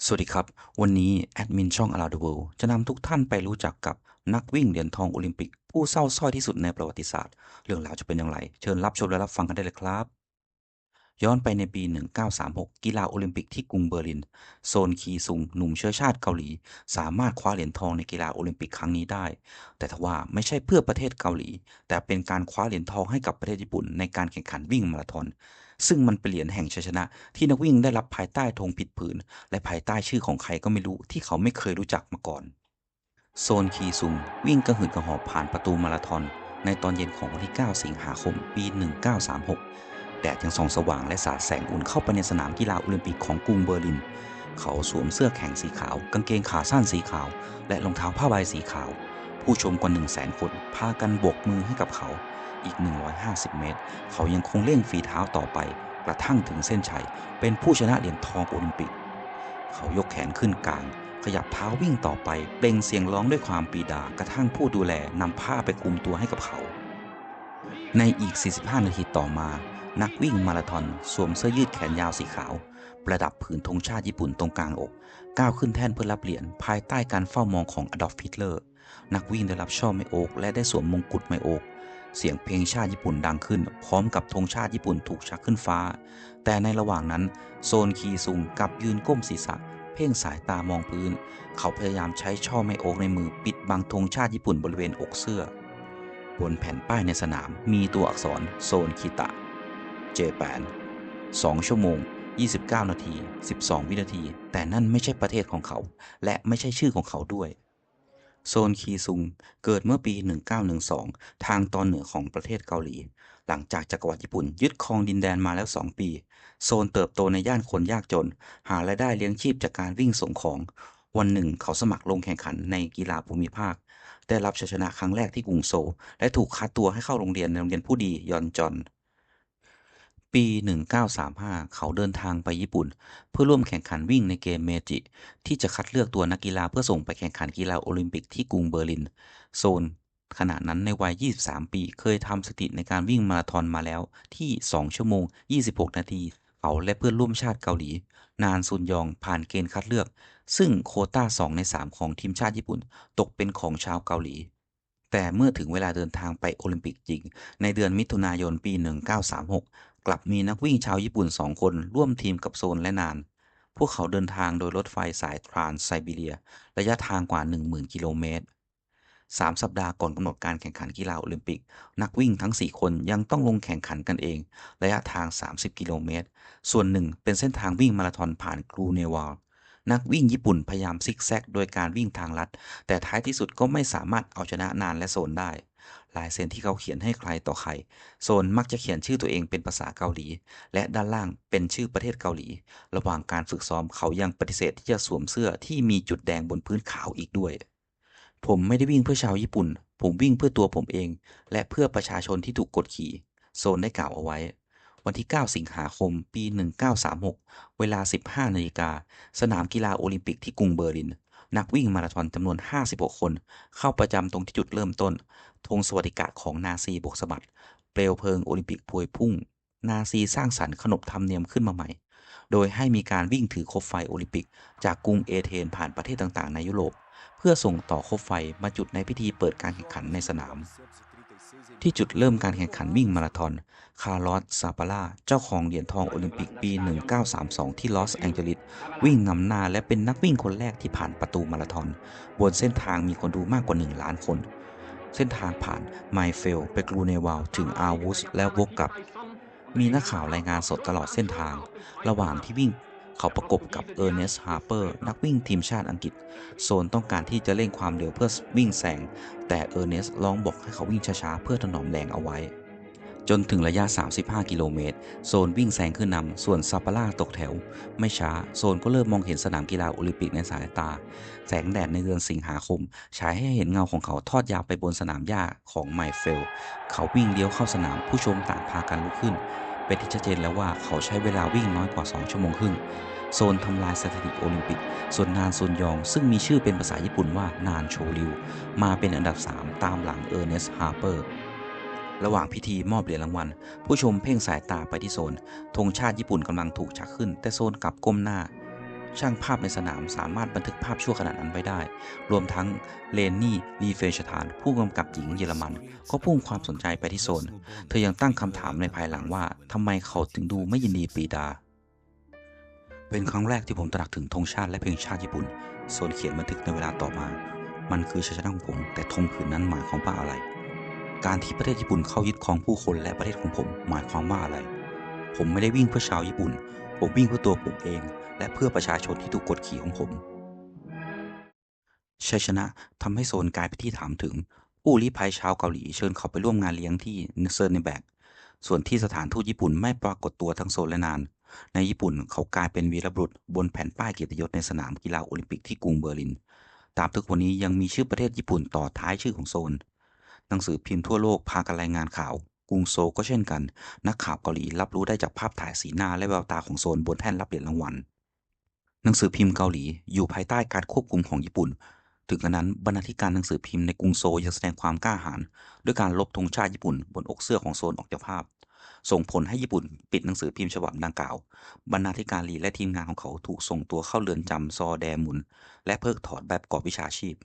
สวัสดีครับวันนี้แอดมินช่อง Around the World จะนำทุกท่านไปรู้จักกับนักวิ่งเหรียญทองโอลิมปิกผู้เศร้าส้อยที่สุดในประวัติศาสตร์เรื่องราวจะเป็นอย่างไรเชิญรับชมและรับฟังกันได้เลยครับย้อนไปในปี1936กีฬาโอลิมปิกที่กรุงเบอร์ลินโซนคีซุงหนุ่มเชื้อชาติเกาหลีสามารถคว้าเหรียญทองในกีฬาโอลิมปิกครั้งนี้ได้แต่ทว่าไม่ใช่เพื่อประเทศเกาหลีแต่เป็นการคว้าเหรียญทองให้กับประเทศญี่ปุ่นในการแข่งขันวิ่งมาราธอนซึ่งมันเป็นเหรียญแห่งชัยชนะที่นักวิ่งได้รับภายใต้ธงผิดผืนและภายใต้ชื่อของใครก็ไม่รู้ที่เขาไม่เคยรู้จักมาก่อน โซนคีซุงวิ่งกระหืดกระหอบผ่านประตูมาราธอนในตอนเย็นของวันที่ 9 สิงหาคม ปี 1936 แดดยังส่องสว่างและสาดแสงอุ่นเข้าไปในสนามกีฬาโอลิมปิกของกรุงเบอร์ลิน เขาสวมเสื้อแข่งสีขาว กางเกงขาสั้นสีขาว และรองเท้าผ้าใบสีขาว ผู้ชมกว่า 100,000 คนพากันโบกมือให้กับเขา อีก 150 เมตร เขายังคงเร่งฝีเท้าต่อไป กระทั่งถึงเส้นชัย เป็นผู้ชนะเหรียญทองโอลิมปิก เขายกแขนขึ้นกลาง ขยับเท้าวิ่งต่อไปเปล่งเสียงร้องด้วยความปรีดากระทั่งผู้ดูแลนำผ้าไปคลุมตัวให้กับเขา ในอีก 45 นาทีต่อมา นักวิ่งมาราธอนสวมเสื้อยืดแขนยาวสีขาว ประดับผืนธงชาติญี่ปุ่นตรงกลางอกก้าวขึ้นแท่นเพื่อรับเหรียญภายใต้การเฝ้ามองของอดอล์ฟ ฮิตเลอร์ นักวิ่งได้รับช่อไม้โอ๊กและได้สวมมงกุฎไม้โอ๊กเสียงเพลงชาติญี่ปุ่นดังขึ้นพร้อมกับธงชาติญี่ปุ่นถูกชักขึ้นฟ้า แต่ในระหว่างนั้นโซนคีซุงกลับยืนก้มศีรษะเพ่งสายตามองพื้นเขาพยายามใช้ช่อไม้โอ๊กในมือปิดบังธงชาติญี่ปุ่นบริเวณอกเสื้อบนแผ่นป้ายในสนามมีตัวอักษรโซนคิตะเจแปน2 ชั่วโมง 29 นาที 12 วินาทีแต่นั่นไม่ใช่ประเทศของเขาและไม่ใช่ชื่อของเขาด้วยโซนคีซุงเกิดเมื่อปี 1912 ทางตอนเหนือของประเทศเกาหลีหลังจากจักรวรรดิญี่ปุ่นยึดครองดินแดนมาแล้ว 2 ปีโซนเติบโตในย่านคนยากจนหารายได้เลี้ยงชีพจากการวิ่งส่งของวันหนึ่งเขาสมัครลงแข่งขันในกีฬาภูมิภาคได้รับชัยชนะครั้งแรกที่กรุงโซลและถูกคัดตัวให้เข้าโรงเรียนในโรงเรียนผู้ดียอนจอน ปี 1935 เขาเดินทางไปญี่ปุ่นเพื่อร่วมแข่งขันวิ่งในเกมเมจิที่จะคัดเลือกตัวนักกีฬาเพื่อส่งไปแข่งขันกีฬาโอลิมปิกที่กรุงเบอร์ลินโซนขณะนั้นในวัย 23 ปีเคยทำสถิติในการวิ่งมาราธอนมาแล้วที่ 2 ชั่วโมง 26 นาทีเขาและเพื่อนร่วมชาติเกาหลีนานซุนยองผ่านเกณฑ์คัดเลือกซึ่งโควต้า 2 ใน 3 ของทีมชาติญี่ปุ่นตกเป็นของชาวเกาหลีแต่เมื่อถึงเวลาเดินทางไปโอลิมปิกจริงในเดือนมิถุนายนปี 1936 กลับมีนักวิ่งชาวญี่ปุ่น2 คนร่วมทีมกับโซนและนาน พวกเขาเดินทางโดยรถไฟสายทรานส์ไซบีเรียระยะทางกว่า 10,000 กิโลเมตร 3 สัปดาห์ก่อนกำหนดการแข่งขันกีฬาโอลิมปิกนักวิ่งทั้ง 4 คนยังต้องลงแข่งขันกันเองระยะทาง 30 กิโลเมตร ส่วนหนึ่งเป็นเส้นทางวิ่งมาราธอนผ่านกรูเนวาลนักวิ่งญี่ปุ่นพยายามซิกแซกโดยการวิ่งทางลัดแต่ท้ายที่สุดก็ไม่สามารถเอาชนะนานและโซนได้ลายเซ็นที่เขาเขียนให้ใครต่อใครโซนมักจะเขียนชื่อตัวเองเป็นภาษาเกาหลีและด้านล่างเป็นชื่อประเทศเกาหลีระหว่างการฝึกซ้อมเขายังปฏิเสธที่จะสวมเสื้อที่มีจุดแดงบนพื้นขาวอีกด้วยผมไม่ได้วิ่งเพื่อชาวญี่ปุ่นผมวิ่งเพื่อตัวผมเองและเพื่อประชาชนที่ถูกกดขี่โซนได้กล่าวเอาไว้วันที่ 9 สิงหาคม ปี 1936 เวลา 15 นาฬิกาสนามกีฬาโอลิมปิกที่กรุงเบอร์ลินนักวิ่งมาราธอนจำนวน 56 คนเข้าประจำตรงที่จุดเริ่มต้นธงสวัสดิการของนาซีบกสะบัดเปลวเพลิงโอลิมปิกพวยพุ่งนาซีสร้างสรรค์ขนบธรรมเนียมขึ้นมาใหม่โดยให้มีการวิ่งถือคบไฟโอลิมปิกจากกรุงเอเธนผ่านประเทศต่างๆในยุโรปเพื่อส่งต่อคบไฟมาจุดในพิธีเปิดการแข่งขันในสนามที่จุดเริ่มการแข่งขันวิ่งมาราธอนคาร์ลอสซาปาร่าเจ้าของเหรียญทองโอลิมปิกปี 1932 ที่ลอสแองเจลิสวิ่งนำหน้าและเป็นนักวิ่งคนแรกที่ผ่านประตูมาราธอนบนเส้นทางมีคนดูมากกว่า 1 ล้านคนเส้นทางผ่านไมเฟลไปกรูเนวาลถึงอาวุสแล้ววกกลับมีนักข่าวรายงานสดตลอดเส้นทางระหว่างที่วิ่งเขาประกบกับเออร์เนสต์ฮาร์เปอร์นักวิ่งทีมชาติอังกฤษโซนต้องการที่จะเร่งความเร็วเพื่อวิ่งแซงแต่เออร์เนสต์ร้องบอกให้เขาวิ่งช้าๆเพื่อถนอมแรงเอาไว้จนถึงระยะ 35 กิโลเมตรโซนวิ่งแซงขึ้นนำส่วนซาปาร่าตกแถวไม่ช้าโซนก็เริ่มมองเห็นสนามกีฬาโอลิมปิกในสายตาแสงแดดในเดือนสิงหาคมฉายให้เห็นเงาของเขาทอดยาวไปบนสนามหญ้าของไมเฟลเขาวิ่งเลี้ยวเข้าสนามผู้ชมต่างพากันลุกขึ้นเป็นที่ชัดเจนแล้วว่าเขาใช้เวลาวิ่งน้อยกว่า 2 ชั่วโมงครึ่งโซนทำลายสถิติโอลิมปิกส่วนนานซุนยองซึ่งมีชื่อเป็นภาษาญี่ปุ่นว่านานโชริวมาเป็นอันดับ 3 ตามหลังเออร์เนสต์ฮาร์เปอร์ระหว่างพิธีมอบเหรียญรางวัลผู้ชมเพ่งสายตาไปที่โซนธงชาติญี่ปุ่นกำลังถูกชักขึ้นแต่โซนกลับก้มหน้า ช่างภาพในสนามสามารถบันทึกภาพชั่วขณะนั้นไว้ได้รวมทั้งเลนนี่ลีเฟชทานผู้กำกับหญิงเยอรมันก็พุ่งความสนใจไปที่โซนเธอยังตั้งคำถามในภายหลังว่าทำไมเขาถึงดูไม่ยินดีปรีดาเป็นครั้งแรกที่ผมตระหนักถึงธงชาติและเพลงชาติญี่ปุ่นโซนเขียนบันทึกในเวลาต่อมามันคือชัยชนะของผมแต่ธงผืนนั้นหมายความว่าอะไรการที่ประเทศญี่ปุ่นเข้ายึดครองผู้คนและประเทศของผมหมายความว่าอะไรผมไม่ได้วิ่งเพื่อชาวญี่ปุ่นผมวิ่งเพื่อตัวผมเองและเพื่อประชาชนที่ถูกกดขี่ของผมชัยชนะทำให้โซนกลายเป็นที่ถามถึงผู้ลี้ภัยชาวเกาหลีเชิญเขาไปร่วมงานเลี้ยงที่เซิร์นในแบกส่วนที่สถานทูตญี่ปุ่นไม่ปรากฏตัวทั้งโซนและนานในญี่ปุ่นเขากลายเป็นวีรบุรุษบนแผ่นป้ายเกียรติยศในสนามกีฬาโอลิมปิกที่กรุงเบอร์ลินตามทุกวันนี้ยังมีชื่อประเทศญี่ปุ่นต่อท้ายชื่อของโซนหนังสือพิมพ์ทั่วโลกพากันรายงานข่าวกรุงโซลก็เช่นกันนักข่าวเกาหลีรับรู้ได้จากภาพถ่ายสีหน้าและแววตาของโซนบนแท่นรับเหรียญรางวัล หนังสือพิมพ์เกาหลีอยู่ภายใต้การควบคุมของญี่ปุ่นถึงกระนั้นบรรณาธิการหนังสือพิมพ์ในกรุงโซลยังแสดงความกล้าหาญด้วยการลบธงชาติญี่ปุ่นบนอกเสื้อของโซนออกจากภาพส่งผลให้ญี่ปุ่นปิดหนังสือพิมพ์ฉบับดังกล่าวบรรณาธิการลีและทีมงานของเขาถูกส่งตัวเข้าเรือนจำซอแดมุนและเพิกถอนใบประกอบวิชาชีพ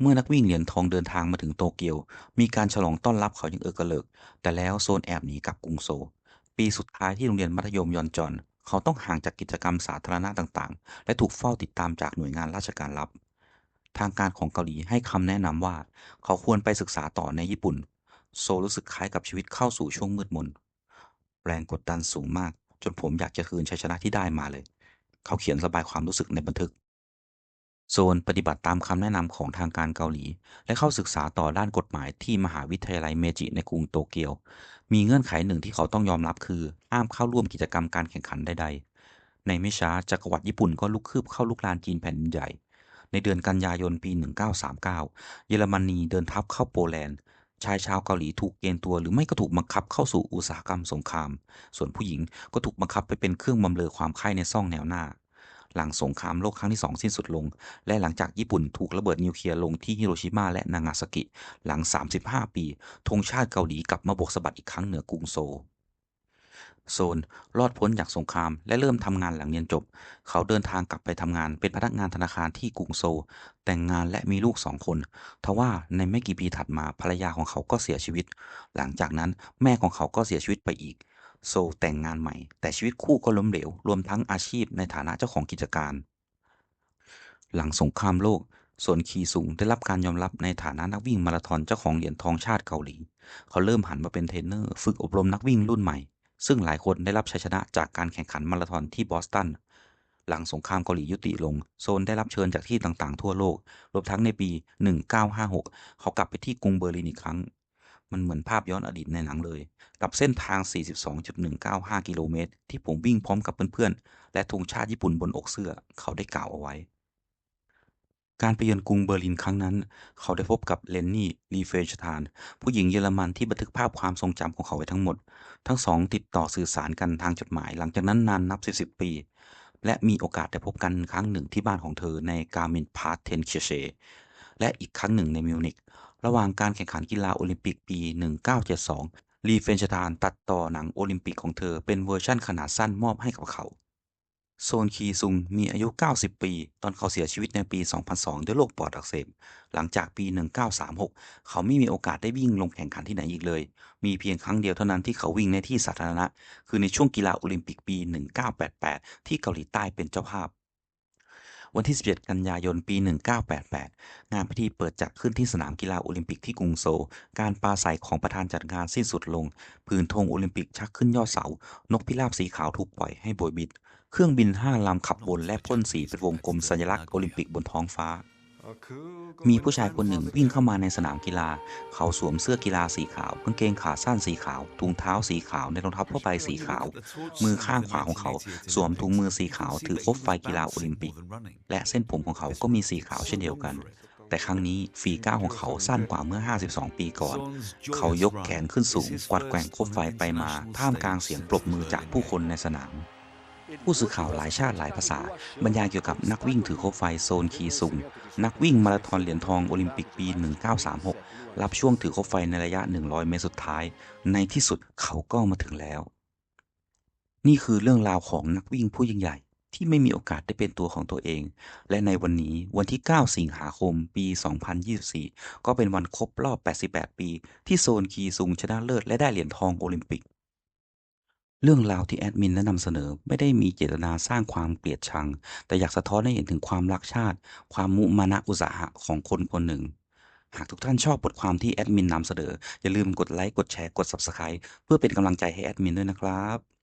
เมื่อนักวิ่งเหรียญทองเดินทางมาถึงโตเกียวมีการฉลองต้อนรับเขาอย่างเอกระเลิกแต่แล้วโซนแอบหนีกลับกรุงโซลปีสุดท้ายที่โรงเรียนมัธยมยอนจอนเขาต้องห่างจากกิจกรรมสาธารณะต่างๆและถูกเฝ้าติดตามจากหน่วยงานราชการลับทางการของเกาหลีให้คำแนะนำว่าเขาควรไปศึกษาต่อในญี่ปุ่นโซรู้สึกคล้ายกับชีวิตเข้าสู่ช่วงมืดมนแรงกดดันสูงมากจนผมอยากจะคืนชัยชนะที่ได้มาเลยเขาเขียนระบายความรู้สึกในบันทึก โซนปฏิบัติตามคำแนะนำของทางการเกาหลีและเข้าศึกษาต่อด้านกฎหมายที่มหาวิทยาลัยเมจิในกรุงโตเกียวมีเงื่อนไขหนึ่งที่เขาต้องยอมรับคือห้ามเข้าร่วมกิจกรรมการแข่งขันใดๆในไม่ช้าจักรวรรดิญี่ปุ่นก็ลุกคืบเข้าลุกลานจีนแผ่นดินใหญ่ในเดือนกันยายนปี1939เยอรมนีเดินทัพเข้าโปแลนด์ชายชาวเกาหลีถูกเกณฑ์ตัวหรือไม่ก็ถูกบังคับเข้าสู่อุตสาหกรรมสงครามส่วนผู้หญิงก็ถูกบังคับไปเป็นเครื่องบำเรอความใคร่ในซ่องแนวหน้าหลังสงครามโลกครั้งที่2สิ้นสุดลง และหลังจากญี่ปุ่นถูกระเบิดนิวเคลียร์ลงที่ฮิโรชิมาและนางาซากิหลัง35ปีธงชาติเกาหลีกลับมาโบกสะบัดอีกครั้งเหนือกรุงโซลโซนรอดพ้นจากสงครามและเริ่มทำงานหลังเรียนจบเขาเดินทางกลับไปทำงานเป็นพนักงานธนาคารที่กรุงโซลแต่งงานและมีลูก2 คนทว่าในไม่กี่ปีถัดมาภรรยาของเขาก็เสียชีวิตหลังจากนั้นแม่ของเขาก็เสียชีวิตไปอีกโซลแต่งงานใหม่แต่ชีวิตคู่ก็ล้มเหลวรวมทั้งอาชีพในฐานะเจ้าของกิจการ หลังสงครามโลกส่วนคีซุงได้รับการยอมรับในฐานะนักวิ่งมาราธอนเจ้าของเหรียญทองชาติเกาหลี เขาเริ่มหันมาเป็นเทรนเนอร์ฝึกอบรมนักวิ่งรุ่นใหม่ ซึ่งหลายคนได้รับชัยชนะจากการแข่งขันมาราธอนที่บอสตัน หลังสงครามเกาหลียุติลงโซนได้รับเชิญจากที่ต่างๆทั่วโลก รวมทั้งในปี 1956เขากลับไปที่กรุงเบอร์ลินอีกครั้ง มันเหมือนภาพย้อนอดีตในหนังเลย กับเส้นทาง 42.195 กิโลเมตรที่ผมวิ่งพร้อมกับเพื่อนๆและธงชาติญี่ปุ่นบนอกเสื้อเขาได้กล่าวเอาไว้ การไปเยือนกรุงเบอร์ลินครั้งนั้นเขาได้พบกับเลนนี่รีเฟนชทานผู้หญิงเยอรมันที่บันทึกภาพความทรงจำของเขาไว้ทั้งหมดทั้งสองติดต่อสื่อสารกันทางจดหมายหลังจากนั้นนานนับสิบปีและมีโอกาสได้พบกันครั้งหนึ่งที่บ้านของเธอในกาเมนพาร์เทนเชเชและอีกครั้งหนึ่งในมิวนิกระหว่างการแข่งขันกีฬาโอลิมปิกปี1972รีเฟนชทานตัดต่อหนังโอลิมปิกของเธอเป็นเวอร์ชั่นขนาดสั้นมอบให้กับเขา โซนคีซุงมีอายุ 90 ปี ตอนเขาเสียชีวิตในปี 2002 ด้วยโรคปอดอักเสบ หลังจากปี 1936 เขาไม่มีโอกาสได้วิ่งลงแข่งขันที่ไหนอีกเลย มีเพียงครั้งเดียวเท่านั้นที่เขาวิ่งในที่สาธารณะ คือในช่วงกีฬาโอลิมปิกปี 1988 ที่เกาหลีใต้เป็นเจ้าภาพ วันที่ 17 กันยายน ปี 1988 งานพิธีเปิดจัดขึ้นที่สนามกีฬาโอลิมปิกที่กรุงโซลการปราศรัยของประธานจัดงานสิ้นสุดลงผืนธงโอลิมปิกชักขึ้นยอดเสานกพิราบสีขาวถูกปล่อยให้โบยบินเครื่องบิน5 ลำขับวนและพ่นสีเป็นวงกลมสัญลักษณ์โอลิมปิกบนท้องฟ้ามีผู้ชายคนหนึ่งวิ่งเข้ามาในสนามกีฬาเขาสวมเสื้อกีฬาสีขาวกางเกงขาสั้นสีขาวถุงเท้าสีขาวในรองเท้าผ้าใบสีขาวมือข้างขวาของเขาสวมถุงมือสีขาวถือคบไฟกีฬาโอลิมปิกและเส้นผมของเขาก็มีสีขาวเช่นเดียวกันแต่ครั้งนี้ฝีก้าวของเขาสั้นกว่าเมื่อ52 ปีก่อนเขายกแขนขึ้นสูงกวัดแกว่งคบไฟไปมาท่ามกลางเสียงปรบมือจากผู้คนในสนาม ผู้สื่อข่าวหลายชาติหลายภาษาบรรยายเกี่ยวกับนักวิ่งถือโคมไฟโซนคีซุงนักวิ่งมาราธอนเหรียญทองโอลิมปิกปี 1936 รับช่วงถือโคมไฟในระยะ 100 เมตรสุดท้าย ในที่สุดเขาก็มาถึงแล้ว นี่คือเรื่องราวของนักวิ่งผู้ยิ่งใหญ่ ที่ไม่มีโอกาสได้เป็นตัวของตัวเองและในวันนี้วันที่9สิงหาคมปี2024ก็เป็นวันครบรอบ88ปีที่โซนคีซุงชนะเลิศและได้เหรียญทองโอลิมปิกเรื่องราวที่แอดมินแนะนำเสนอไม่ได้มีเจตนาสร้างความเกลียดชังแต่อยากสะท้อนให้เห็นถึงความรักชาติความมุมานะอุตสาหะของคนคนหนึ่งหากทุกท่านชอบบทความที่แอดมินนำเสนออย่าลืมกดไลค์กดแชร์กด Subscribe เพื่อเป็นกำลังใจให้แอดมินด้วยนะครับ